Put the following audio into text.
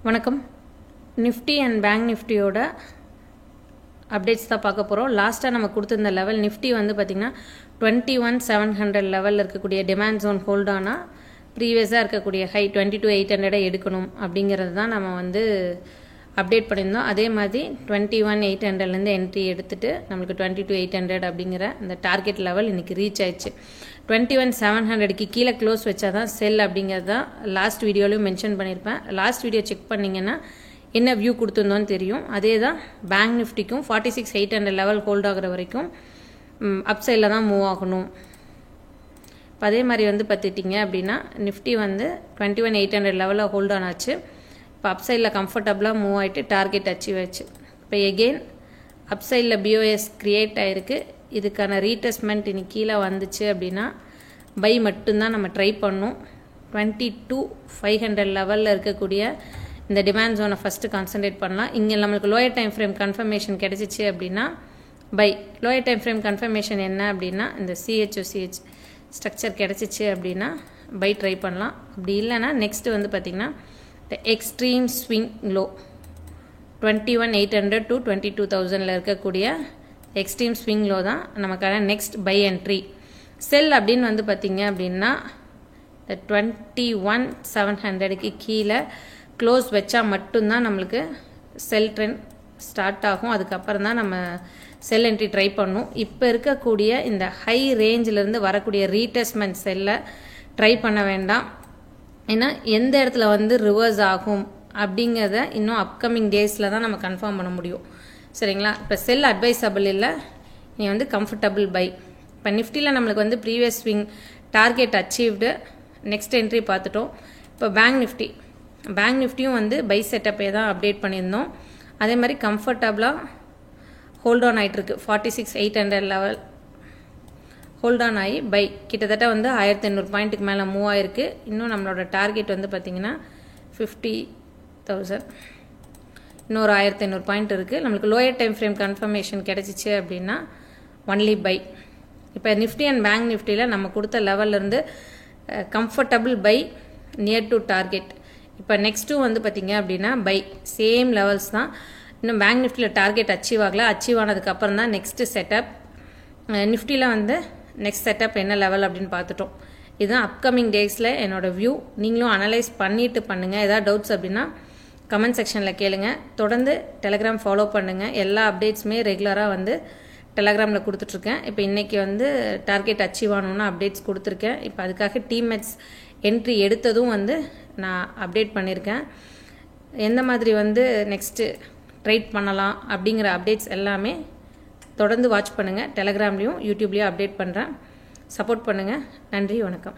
வணக்கம். Nifty and bank நிஃப்டியோட updates தான் பார்க்க போகிறோம். லாஸ்ட்டாக நம்ம கொடுத்துருந்த லெவல் நிஃப்டி வந்து பார்த்திங்கன்னா 21,700 லெவலில் இருக்கக்கூடிய டிமாண்ட் ஜோன் ஹோல்ட் ஆனால் ப்ரீவியஸாக இருக்கக்கூடிய ஹை 22,800 எடுக்கணும் அப்படிங்கிறது தான் நம்ம வந்து அப்டேட் பண்ணியிருந்தோம். அதே மாதிரி 21,800லேருந்து என்ட்ரி எடுத்துகிட்டு நம்மளுக்கு 22,800 அப்படிங்கிற அந்த டார்கெட் லெவல் இன்றைக்கி ரீச் ஆயிடுச்சு. 21,700க்கு கீழே க்ளோஸ் வச்சா தான் செல் அப்படிங்கிறது தான் லாஸ்ட் வீடியோலையும் மென்ஷன் பண்ணியிருப்பேன். லாஸ்ட் வீடியோ செக் பண்ணிங்கன்னா என்ன வியூ கொடுத்துருந்தோன்னு தெரியும். அதே தான் பேங்க் நிஃப்டிக்கும் 46,800 லெவல் ஹோல்ட் ஆகிற வரைக்கும் அப் சைடில் தான் மூவ் ஆகணும். இப்போ அதே மாதிரி வந்து பார்த்துட்டிங்க அப்படின்னா நிஃப்டி வந்து 21,800 லெவலில் ஹோல்ட் ஆனாச்சு. இப்போ அப் சைடில் கம்ஃபர்டபுளாக மூவ் ஆகிட்டு டார்கெட் அச்சீவ் ஆச்சு. இப்போ எகெயின் அப் சைடில் பிஓஎஸ் க்ரியேட் ஆகிருக்கு. இதுக்கான ரீடெஸ்ட்மெண்ட் இன்னைக்கு கீழே வந்துச்சு அப்படின்னா பை மட்டும்தான் நம்ம ட்ரை பண்ணோம். 22,500 லெவலில் இருக்கக்கூடிய இந்த டிமாண்ட் ஜோனை ஃபஸ்ட்டு கான்சன்ட்ரேட் பண்ணலாம். இங்கே நம்மளுக்கு லோயர் டைம் ஃப்ரேம் கன்ஃபர்மேஷன் கிடச்சிச்சு அப்படின்னா buy. Lower time frame confirmation என்ன அப்படின்னா இந்த சிஹெச்ஓசிஹெச் ஸ்ட்ரக்சர் கிடச்சிச்சு அப்படின்னா பை ட்ரை பண்ணலாம். அப்படி இல்லைன்னா நெக்ஸ்ட்டு வந்து பார்த்திங்கன்னா இந்த எக்ஸ்ட்ரீம் ஸ்விங் லோ 21,800 to 22,000 இருக்கக்கூடிய எக்ஸ்ட்ரீம் ஸ்விங் லோ தான் நமக்கான நெக்ஸ்ட் பை என்ட்ரி. செல் அப்படின்னு வந்து பார்த்திங்க அப்படின்னா இந்த 21,700க்கு கீழே க்ளோஸ் வச்சா மட்டும்தான் நம்மளுக்கு செல் ட்ரெண்ட் ஸ்டார்ட் ஆகும். அதுக்கப்புறம் தான் நம்ம செல் என்ட்ரி ட்ரை பண்ணணும். இப்போ இருக்கக்கூடிய இந்த ஹை ரேஞ்சிலேருந்து வரக்கூடிய ரீடெஸ்ட்மெண்ட் செல்லை ட்ரை பண்ண வேண்டாம். ஏன்னா எந்த இடத்துல வந்து ரிவர்ஸ் ஆகும் அப்படிங்கிறத இன்னும் அப்கமிங் டேஸில் தான் நம்ம கன்ஃபார்ம் பண்ண முடியும். சரிங்களா? இப்போ செல் அட்வைசபிள் இல்லை, நீ வந்து கம்ஃபர்டபுள் பை. இப்போ நிஃப்டியில் நம்மளுக்கு வந்து previous swing target achieved, next entry பார்த்துட்டோம். இப்போ பேங்க் நிஃப்டியும் வந்து பை செட்டப்பே தான் அப்டேட் பண்ணியிருந்தோம். அதே மாதிரி கம்ஃபர்டபுளாக ஹோல்ட் ஆன் ஆகிட்டுருக்கு. 46,800 லெவல் ஹோல்ட் ஆன் ஆகி பை கிட்டத்தட்ட வந்து 1,800 பாயிண்ட்டுக்கு மேலே மூவ் ஆகிருக்கு. இன்னும் நம்மளோட டார்கெட் வந்து பார்த்திங்கன்னா 50,000, இன்னொரு 1,800 பாயிண்ட் இருக்குது. நம்மளுக்கு லோயர் டைம் ஃப்ரேம் கன்ஃபர்மேஷன் கிடச்சிச்சு அப்படின்னா ஒன்லி பை. இப்போ நிஃப்டி அண்ட் பேங்க் நிஃப்டியில் நம்ம கொடுத்த லெவல்லேருந்து comfortable buy near to target. இப்போ நெக்ஸ்ட்டும் வந்து பார்த்திங்க அப்படின்னா பை சேம் லெவல்ஸ் தான். இன்னும் பேங்க் நிஃப்டியில் டார்கெட் அச்சீவ் ஆகலை. அச்சீவ் ஆனதுக்கப்புறம் தான் நெக்ஸ்ட்டு செட்டப். நிஃப்டியில் வந்து நெக்ஸ்ட் செட்டப் என்ன லெவல் அப்படின்னு பார்த்துட்டோம். இதுதான் அப்கமிங் டேஸில் என்னோடய வியூ. நீங்களும் அனலைஸ் பண்ணிவிட்டு பண்ணுங்கள். ஏதாவது டவுட்ஸ் அப்படின்னா கமெண்ட் செக்ஷனில் கேளுங்க. தொடர்ந்து டெலகிராம் ஃபாலோ பண்ணுங்கள். எல்லா அப்டேட்ஸுமே ரெகுலராக வந்து டெலகிராமில் கொடுத்துட்ருக்கேன். இப்போ இன்றைக்கி வந்து டார்கெட் அச்சீவ் ஆகணுன்னு அப்டேட்ஸ் கொடுத்துருக்கேன். இப்போ அதுக்காக டீம்மேட்ஸ் என்ட்ரி எடுத்ததும் வந்து நான் அப்டேட் பண்ணியிருக்கேன். எந்த மாதிரி வந்து நெக்ஸ்ட்டு ட்ரேட் பண்ணலாம் அப்படிங்கிற அப்டேட்ஸ் எல்லாமே தொடர்ந்து வாட்ச் பண்ணுங்கள். டெலகிராம்லேயும் யூடியூப்லேயும் அப்டேட் பண்ணுறேன். சப்போர்ட் பண்ணுங்கள். நன்றி, வணக்கம்.